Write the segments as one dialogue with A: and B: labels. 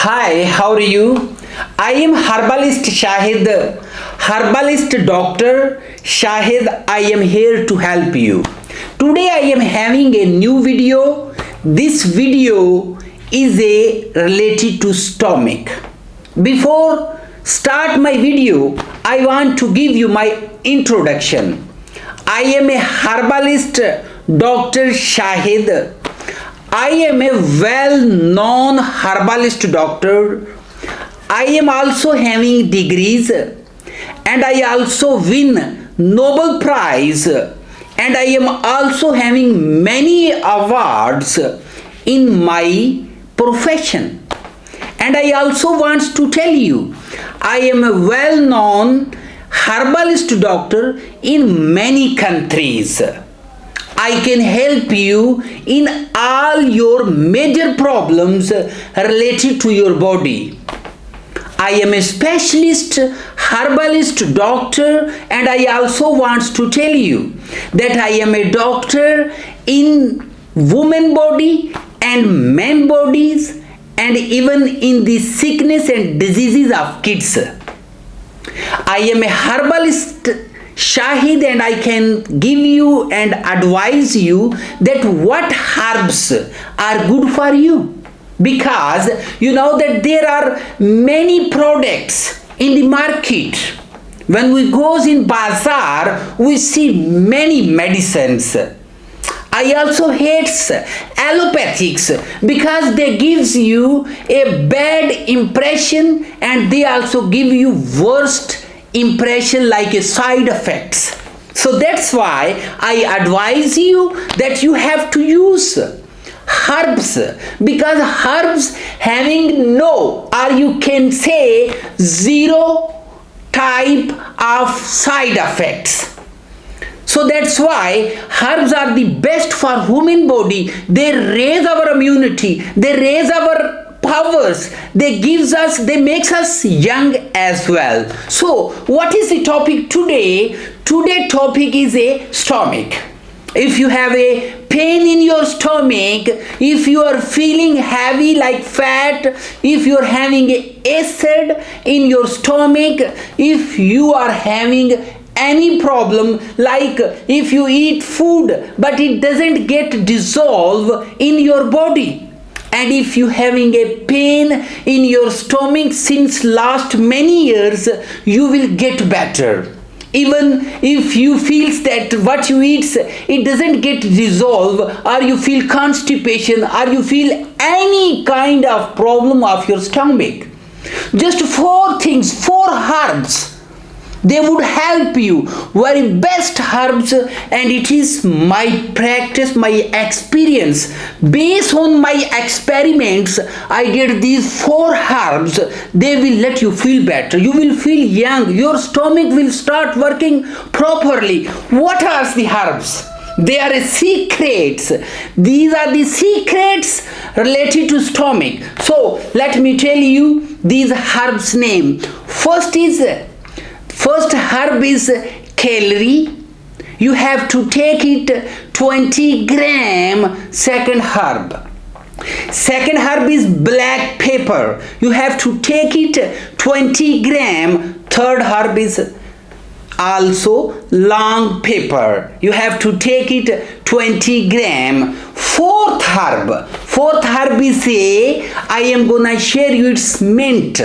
A: Hi, how are you? I am Herbalist Shahid, Herbalist Doctor Shahid. I am here to help you. Today I am having a new video. This video is related to stomach. Before start my video, I want to give you my introduction. I am a Herbalist Doctor Shahid. I am a well-known herbalist doctor. I am also having degrees and I also win Nobel Prize and I am also having many awards in my profession. And I also want to tell you, I am a well-known herbalist doctor in many countries. I can help you in all your major problems related to your body. I am a specialist herbalist doctor and I also want to tell you that I am a doctor in woman body and men bodies and even in the sickness and diseases of kids. I am a herbalist Shahid and I can give you and advise you that what herbs are good for you, because you know that there are many products in the market. When we goes in bazaar, we see many medicines. I also hate allopathics because they gives you a bad impression and they also give you worst impression like a side effects. So that's why I advise you that you have to use herbs, because herbs having no, or you can say zero type of side effects. So that's why herbs are the best for human body. They raise our immunity, they raise our powers, they makes us young as well. So what is the topic today? Today topic is a stomach. If you have a pain in your stomach, if you are feeling heavy like fat, if you are having acid in your stomach, if you are having any problem like if you eat food but it doesn't get dissolved in your body, and if you having a pain in your stomach since last many years, you will get better. Even if you feels that what you eat it doesn't get dissolved, or you feel constipation, or you feel any kind of problem of your stomach, just four things, four herbs, they would help you, very best herbs, and it is my practice, my experience. Based on my experiments, I get these four herbs. They will let you feel better. You will feel young. Your stomach will start working properly. What are the herbs? They are secrets. These are the secrets related to stomach. So let me tell you these herbs name. First herb is celery. You have to take it 20 gram. Second herb is black pepper. You have to take it 20 gram. Third herb is also long pepper. You have to take it 20 gram. Fourth herb is I am gonna share you, it's mint.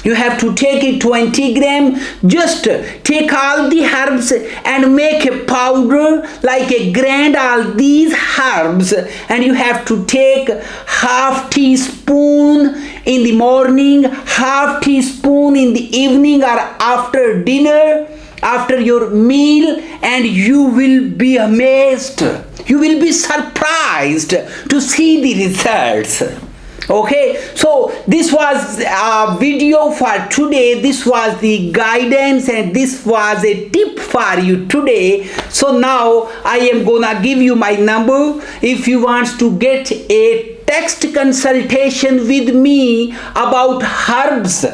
A: You have to take it 20 gram. Just take all the herbs and make a powder, like a grind all these herbs, and you have to take half teaspoon in the morning, half teaspoon in the evening or after dinner, after your meal, and you will be amazed. You will be surprised to see the results. Okay, so this was a video for today. This was the guidance and this was a tip for you today. So now I am gonna give you my number. If you want to get a text consultation with me about herbs,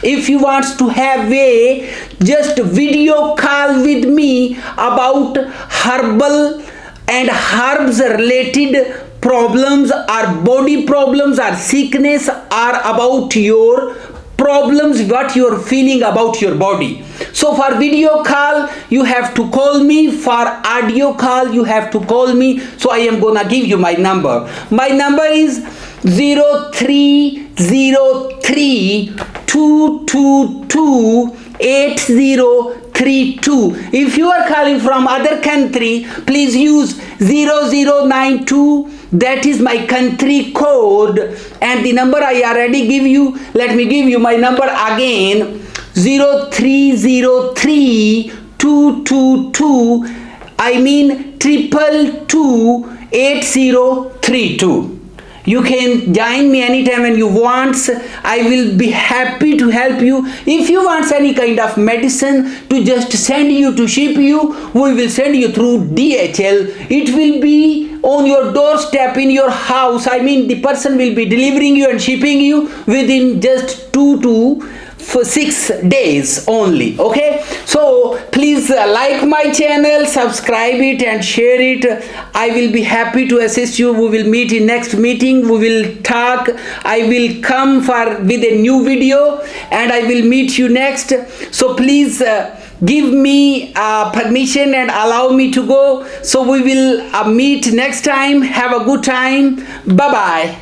A: if you want to have a just video call with me about herbal and herbs related problems or body problems or sickness are about your problems, what you are feeling about your body. So for video call you have to call me, for audio call you have to call me. So I am gonna give you my number. My number is 0303 222 8032. If you are calling from other country, please use 0092. That is my country code, and the number I already give you. Let me give you my number again. 0303 222, I mean 222 8032. You can join me anytime when you want. I will be happy to help you. If you want any kind of medicine to just send you, to ship you, we will send you through DHL. It will be on your doorstep in your house. I mean, the person will be delivering you and shipping you within just 2 to 6 days only. Okay, so please like my channel, subscribe it and share it. I will be happy to assist you. We will meet in next meeting. We will talk. I will come with a new video and I will meet you next. So please give me permission and allow me to go. So we will meet next time. Have a good time. Bye bye.